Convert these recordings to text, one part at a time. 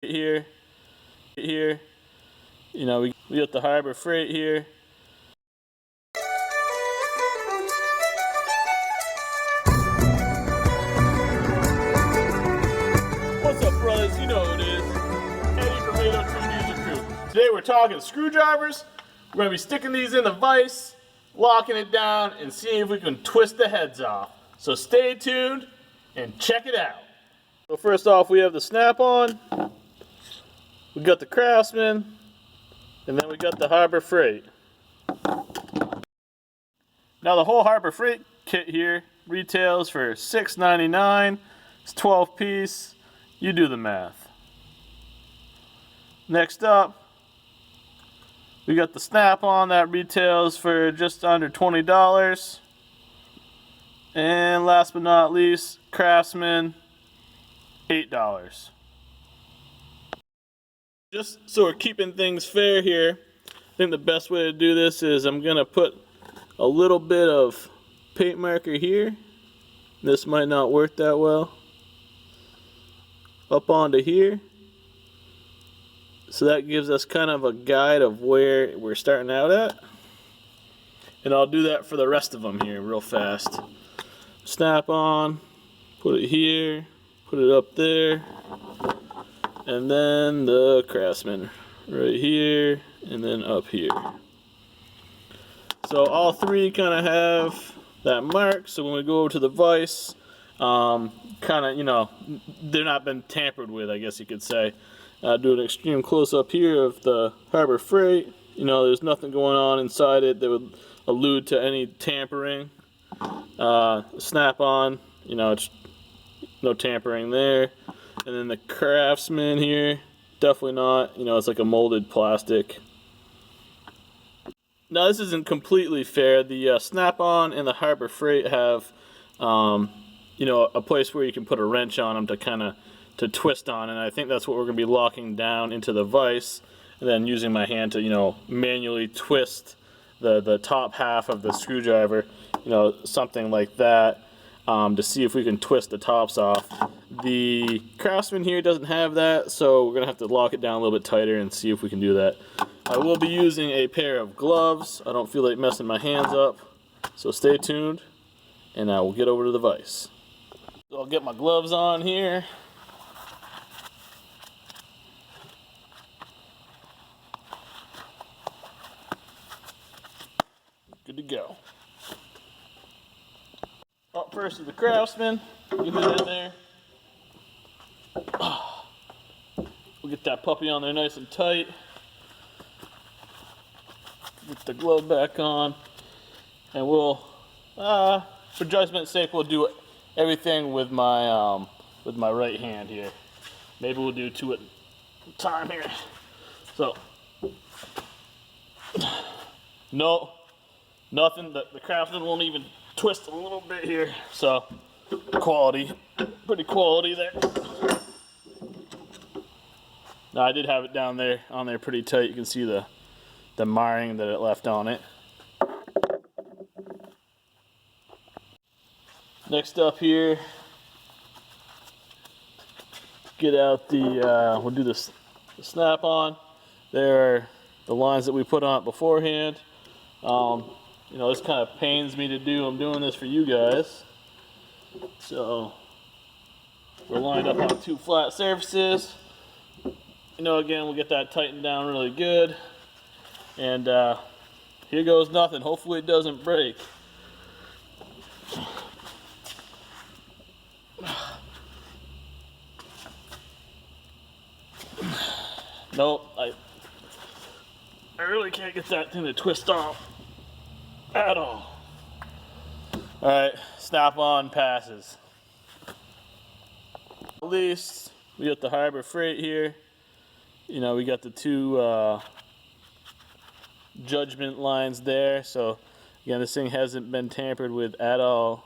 here, you know, we got the Harbor Frieght here. What's up, brothers? You know who it is. Eddie from 802 Diesel Crew. Today we're talking screwdrivers. We're going to be sticking these in the vise, locking it down, and seeing if we can twist the heads off. So stay tuned and check it out. So first off, we have the snap-on. We got the Craftsman, and then we got the Harbor Frieght. Now the whole Harbor Frieght kit here retails for $6.99. It's 12 piece. You do the math. Next up, we got the snap-on that retails for just under $20. And last but not least, Craftsman, $8. Just so we're keeping things fair here, I think the best way to do this is I'm going to put a little bit of paint marker here. This might not work that well. Up onto here. So that gives us kind of a guide of where we're starting out at. And I'll do that for the rest of them here real fast. Snap on, put it here, put it up there. And then the Craftsman right here, and then up here. So all three kind of have that mark. So when we go over to the vise, kind of, you know, they're not been tampered with, I guess you could say. Do an extreme close-up here of the Harbor Frieght. You know, there's nothing going on inside it that would allude to any tampering. Snap-on, you know, it's no tampering there. And then the Craftsman here, definitely not. You know, it's like a molded plastic. Now this isn't completely fair. The snap-on and the Harbor Frieght have, you know, a place where you can put a wrench on them to kind of twist on, and I think that's what we're going to be locking down into the vise, and then using my hand to, you know, manually twist the top half of the screwdriver, you know, something like that. To see if we can twist the tops off. The Craftsman here doesn't have that, so we're going to have to lock it down a little bit tighter and see if we can do that. I will be using a pair of gloves. I don't feel like messing my hands up, so stay tuned, and I will get over to the vise. So I'll get my gloves on here. Good to go. Up first is the Craftsman. Get it in there. We'll get that puppy on there nice and tight. Get the glove back on. And we'll, for judgment's sake, we'll do everything with my right hand here. Maybe we'll do two at a time here. So, no, nothing. The Craftsman won't even twist a little bit here, so quality, pretty quality there. Now I did have it down there, on there pretty tight. You can see the marring that it left on it. Next up here, get out the, we'll do the snap-on. There are the lines that we put on it beforehand. You know, this kind of pains me to do. I'm doing this for you guys. So, we're lined up on two flat surfaces. You know, again, we'll get that tightened down really good. And here goes nothing. Hopefully it doesn't break. Nope, I really can't get that thing to twist off at all. Alright, snap-on passes. At least we got the Harbor Frieght here. You know, we got the two judgment lines there. So again, this thing hasn't been tampered with at all.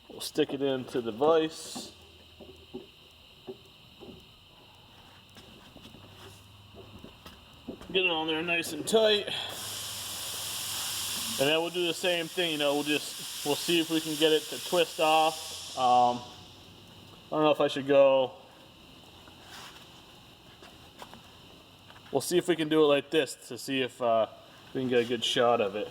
We'll stick it into the vise. Get it on there nice and tight. And then we'll do the same thing, you know, we'll see if we can get it to twist off. I don't know if I should go we'll see if we can do it like this to see if we can get a good shot of it.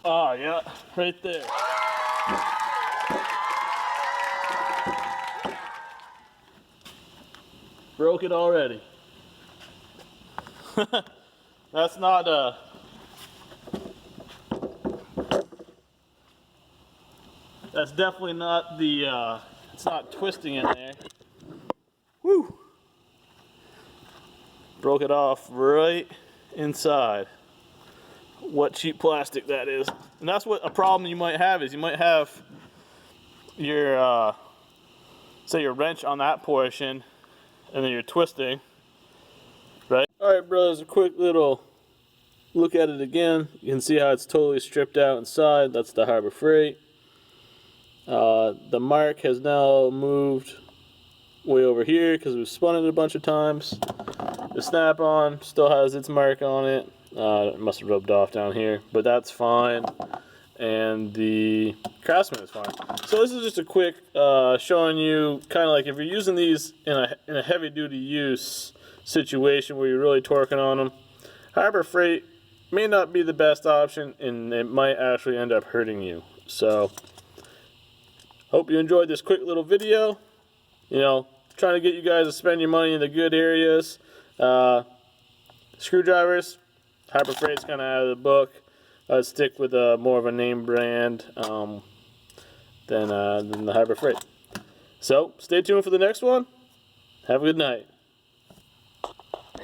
Oh yeah, right there. Broke it already. That's not that's definitely not the it's not twisting in there. Woo! Broke it off right inside. What cheap plastic that is. And that's what a problem you might have is you might have your say your wrench on that portion and then you're twisting, right? Alright brothers, a quick little look at it again. You can see how it's totally stripped out inside. That's the Harbor Freight. The mark has now moved way over here because we've spun it a bunch of times. The snap-on still has its mark on it. It must have rubbed off down here, but that's fine. And the Craftsman is fine. So this is just a quick showing you kind of like if you're using these in a heavy-duty use situation where you're really torquing on them, Harbor Freight may not be the best option, and it might actually end up hurting you. So hope you enjoyed this quick little video. You know, trying to get you guys to spend your money in the good areas. Screwdrivers, Harbor Freight's kind of out of the book. I'd stick with more of a name brand than the Harbor Freight. So stay tuned for the next one. Have a good night.